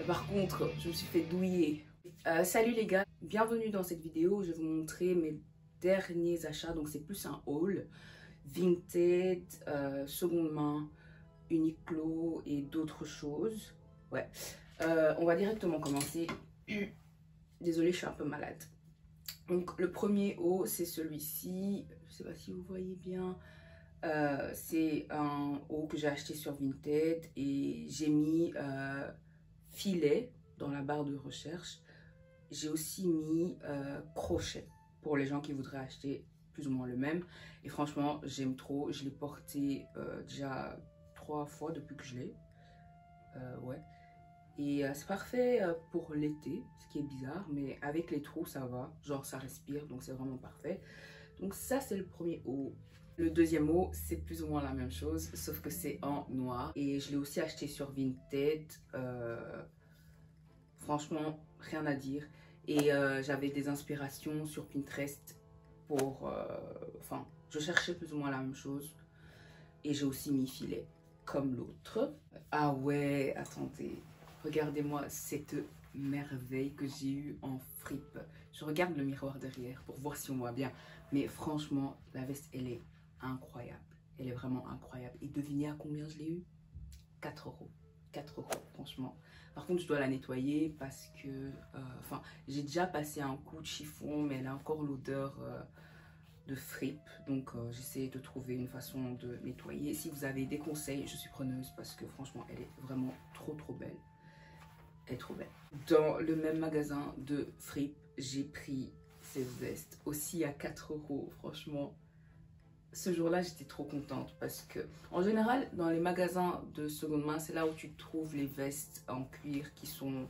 Par contre, je me suis fait douiller. Salut les gars, bienvenue dans cette vidéo. Je vais vous montrer mes derniers achats. Donc c'est plus un haul. Vinted, seconde main, Uniqlo et d'autres choses. Ouais. On va directement commencer. Désolée, je suis un peu malade. Donc le premier haul, c'est celui-ci. Je sais pas si vous voyez bien. C'est un haul que j'ai acheté sur Vinted et j'ai mis filet dans la barre de recherche. J'ai aussi mis crochet pour les gens qui voudraient acheter plus ou moins le même. Et franchement, j'aime trop. Je l'ai porté déjà 3 fois depuis que je l'ai. Ouais. Et c'est parfait pour l'été, ce qui est bizarre, mais avec les trous, ça va. Genre, ça respire, donc c'est vraiment parfait. Donc ça, c'est le premier haul. Le deuxième haul, c'est plus ou moins la même chose, sauf que c'est en noir. Et je l'ai aussi acheté sur Vinted. Franchement, rien à dire. Et j'avais des inspirations sur Pinterest pour... Enfin, je cherchais plus ou moins la même chose. Et j'ai aussi mis filet, comme l'autre. Ah ouais, attendez. Regardez-moi cette merveille que j'ai eue en fripe. Je regarde le miroir derrière pour voir si on voit bien. Mais franchement, la veste, elle est incroyable. Elle est vraiment incroyable. Et devinez à combien je l'ai eue? 4 euros. 4 euros, franchement. Par contre, je dois la nettoyer parce que... Enfin, j'ai déjà passé un coup de chiffon, mais elle a encore l'odeur de fripe. Donc, j'essaie de trouver une façon de nettoyer. Si vous avez des conseils, je suis preneuse parce que franchement, elle est vraiment trop belle. Elle est trop belle. Dans le même magasin de fripe, j'ai pris cette veste aussi à 4 euros. Franchement, ce jour-là, j'étais trop contente parce que, en général, dans les magasins de seconde main, c'est là où tu trouves les vestes en cuir qui sont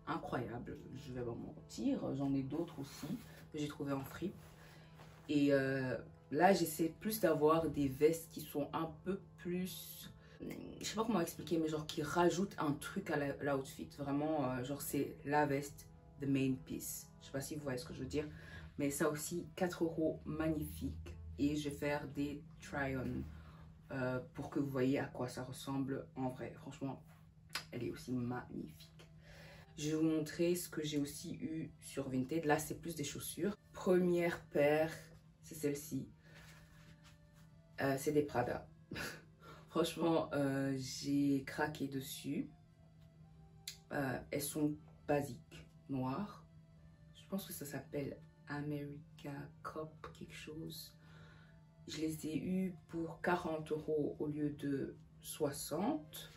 incroyables. Je vais pas mentir, j'en ai d'autres aussi que j'ai trouvé en fripe. Et là, j'essaie plus d'avoir des vestes qui sont un peu plus... Je sais pas comment expliquer, mais genre qui rajoutent un truc à l'outfit. Vraiment, genre c'est la veste, the main piece. Je sais pas si vous voyez ce que je veux dire. Mais ça aussi, 4 euros, magnifique. Et je vais faire des try-on pour que vous voyez à quoi ça ressemble en vrai. Franchement, elle est aussi magnifique. Je vais vous montrer ce que j'ai aussi eu sur Vinted. Là, c'est plus des chaussures. Première paire, c'est celle-ci. C'est des Prada. Franchement, j'ai craqué dessus. Elles sont basiques, noires. Je pense que ça s'appelle America Cop quelque chose. Je les ai eues pour 40 euros au lieu de 60.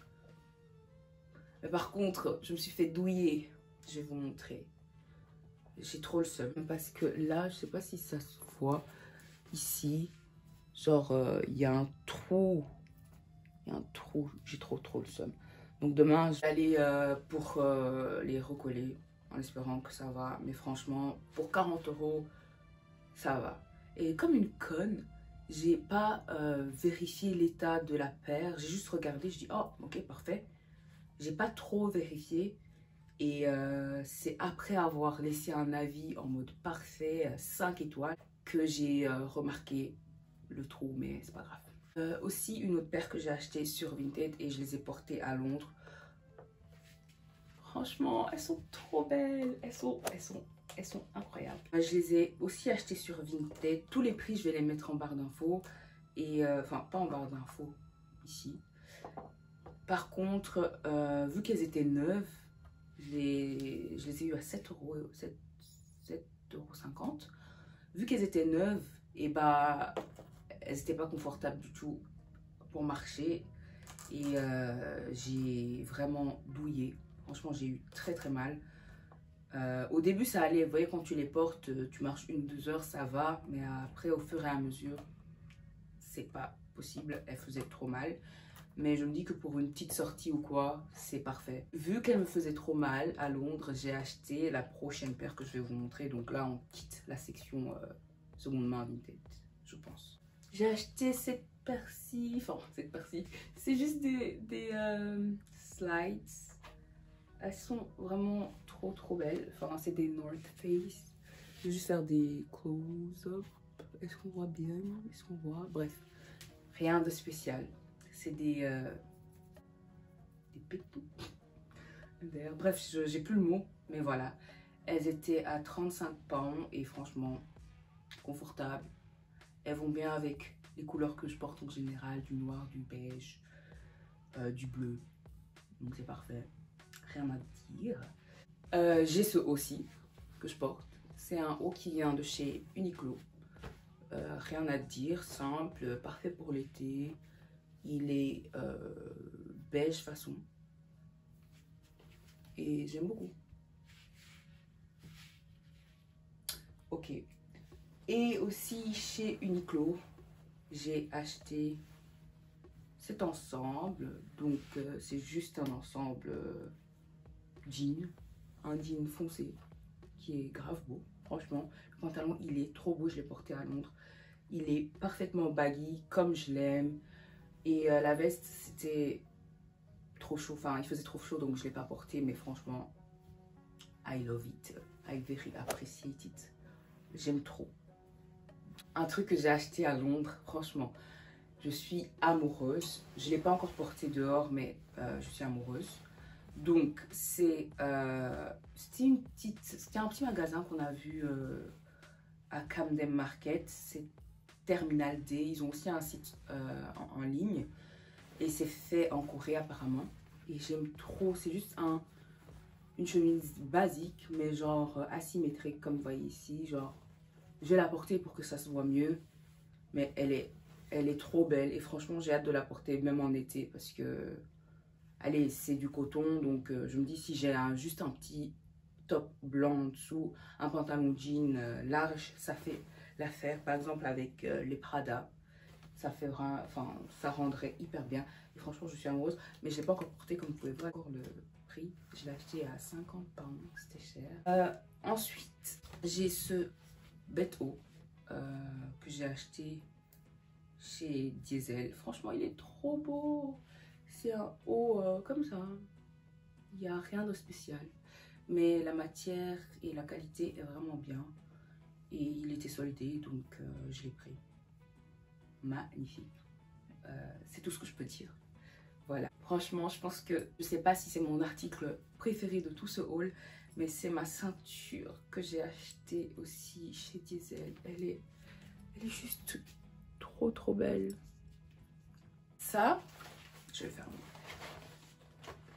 Mais par contre, je me suis fait douiller. Je vais vous montrer. J'ai trop le seum. Parce que là, je sais pas si ça se voit. Ici, genre, il y a un trou. Il y a un trou. J'ai trop le seum. Donc demain, je vais aller pour les recoller. En espérant que ça va. Mais franchement, pour 40 euros, ça va. Et comme une conne, j'ai pas vérifié l'état de la paire. J'ai juste regardé, je dis oh ok parfait. J'ai pas trop vérifié. Et c'est après avoir laissé un avis en mode parfait, 5 étoiles, que j'ai remarqué le trou, mais c'est pas grave. Aussi une autre paire que j'ai achetée sur Vinted et je les ai portées à Londres. Franchement, elles sont trop belles. Elles sont incroyables. Je les ai aussi achetées sur Vinted. Tous les prix, je vais les mettre en barre d'infos. Et enfin, pas en barre d'infos, ici. Par contre, vu qu'elles étaient neuves, je les ai eues à 7 euros, 7,50 €. Vu qu'elles étaient neuves, et bah, elles n'étaient pas confortables du tout pour marcher. Et j'ai vraiment douillé. Franchement, j'ai eu très mal. Au début, ça allait. Vous voyez, quand tu les portes, tu marches 1-2 heures, ça va. Mais après, au fur et à mesure, c'est pas possible. Elles faisaient trop mal. Mais je me dis que pour une petite sortie ou quoi, c'est parfait. Vu qu'elle me faisait trop mal à Londres, j'ai acheté la prochaine paire que je vais vous montrer. Donc là, on quitte la section seconde main Vinted, je pense. J'ai acheté cette paire-ci. Enfin, cette paire-ci. C'est juste des slides. Elles sont vraiment trop belles. Enfin, c'est des North Face. Je vais juste faire des close-up. Est-ce qu'on voit bien? Est-ce qu'on voit? Bref, rien de spécial. C'est des pétous. D'ailleurs, bref, j'ai plus le mot, mais voilà. Elles étaient à 35 pounds et franchement, confortables. Elles vont bien avec les couleurs que je porte en général, du noir, du beige, du bleu. Donc c'est parfait, rien à dire. J'ai ce haut aussi que je porte. C'est un haut qui vient de chez Uniqlo. Rien à dire, simple, parfait pour l'été. Il est beige façon. Et j'aime beaucoup. Ok. Et aussi chez Uniqlo, j'ai acheté cet ensemble. Donc c'est juste un ensemble jean. Un jean foncé qui est grave beau. Franchement, le pantalon il est trop beau. Je l'ai porté à Londres. Il est parfaitement baggy comme je l'aime. Et la veste c'était trop chaud. Enfin il faisait trop chaud donc je ne l'ai pas porté. Mais franchement, I love it. I very appreciate it. J'aime trop. Un truc que j'ai acheté à Londres, franchement, je suis amoureuse. Je ne l'ai pas encore porté dehors, mais je suis amoureuse. Donc, c'était un petit magasin qu'on a vu à Camden Market. C'est Terminal D. Ils ont aussi un site en ligne. Et c'est fait en Corée apparemment. Et j'aime trop. C'est juste une chemise basique, mais genre asymétrique, comme vous voyez ici. Genre, je vais la porter pour que ça se voit mieux. Mais elle est trop belle. Et franchement, j'ai hâte de la porter même en été. Parce que, allez, c'est du coton. Donc, je me dis, si j'ai juste un petit top blanc en dessous, un pantalon jean large, ça fait l'affaire. Par exemple, avec les Prada. Ça fait vraiment, enfin, ça rendrait hyper bien. Et franchement, je suis amoureuse. Mais je ne l'ai pas encore porté, comme vous pouvez voir encore le prix. Je l'ai acheté à 50 pounds. C'était cher. Ensuite, j'ai ce bête haut que j'ai acheté chez Diesel. Franchement, il est trop beau. C'est un haut comme ça. Il n'y a rien de spécial. Mais la matière et la qualité est vraiment bien. Et il était soldé, donc je l'ai pris. Magnifique. C'est tout ce que je peux dire. Voilà. Franchement, je pense que, je sais pas si c'est mon article préféré de tout ce haul, mais c'est ma ceinture que j'ai achetée aussi chez Diesel. Elle est juste trop belle. Ça, je vais le faire moi.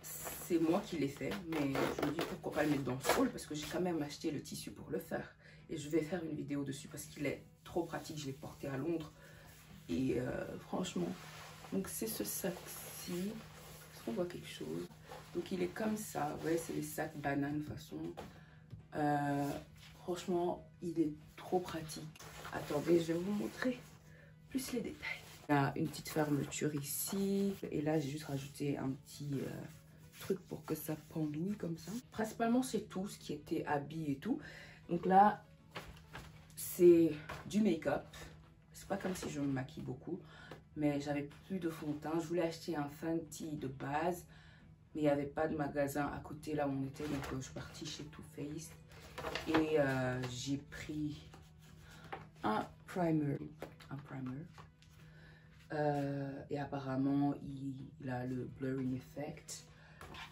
C'est moi qui l'ai fait, mais je me dis pourquoi pas le mettre dans ce haul parce que j'ai quand même acheté le tissu pour le faire. Et je vais faire une vidéo dessus parce qu'il est trop pratique. Je l'ai porté à Londres. Et franchement, donc c'est ce sac-ci. Est-ce qu'on voit quelque chose? Donc il est comme ça. Ouais, c'est les sacs bananes façon. Franchement, il est trop pratique. Attendez, je vais vous montrer plus les détails. Il y a une petite fermeture ici. Et là, j'ai juste rajouté un petit truc pour que ça pendouille comme ça. Principalement, c'est tout ce qui était habits et tout. Donc là, c'est du make-up. C'est pas comme si je me maquille beaucoup. Mais j'avais plus de fond de teint. Je voulais acheter un Fenty de base. Mais il n'y avait pas de magasin à côté là où on était. Donc je suis partie chez Too Faced. Et j'ai pris un primer. Et apparemment, il a le blurring effect.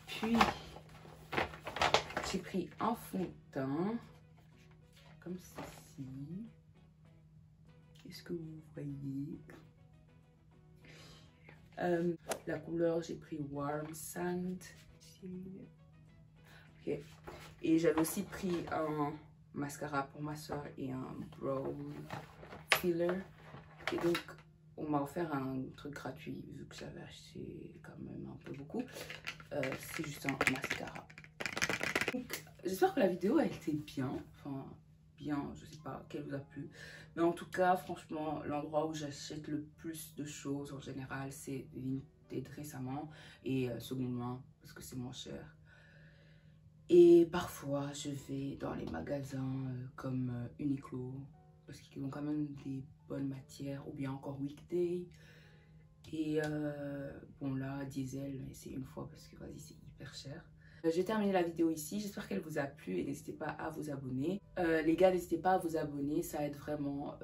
Puis, j'ai pris un fond de teint. Comme ceci. Est-ce que vous voyez? La couleur, j'ai pris Warm Sand. Okay. Et j'avais aussi pris un mascara pour ma soeur et un brow filler. Et donc, on m'a offert un truc gratuit vu que j'avais acheté quand même un peu beaucoup. C'est juste un mascara. J'espère que la vidéo a été bien. Enfin, bien, je sais pas qu'elle vous a plu. Mais en tout cas, franchement, l'endroit où j'achète le plus de choses en général, c'est Vinted récemment et seconde main parce que c'est moins cher. Et parfois, je vais dans les magasins comme Uniqlo parce qu'ils ont quand même des bonnes matières ou bien encore Weekday. Et bon là, Diesel, c'est une fois parce que vas-y, c'est hyper cher. Je vais terminer la vidéo ici, j'espère qu'elle vous a plu et n'hésitez pas à vous abonner. Les gars, n'hésitez pas à vous abonner, ça aide vraiment.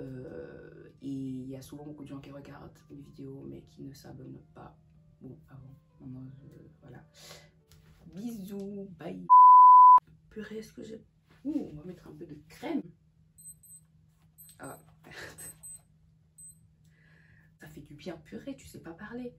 Et il y a souvent beaucoup de gens qui regardent une vidéo mais qui ne s'abonnent pas. Bon, avant, maintenant, voilà. Bisous. purée, est-ce que j'ai... Ouh, on va mettre un peu de crème. Ah, merde. Ça fait du bien, purée, tu sais pas parler.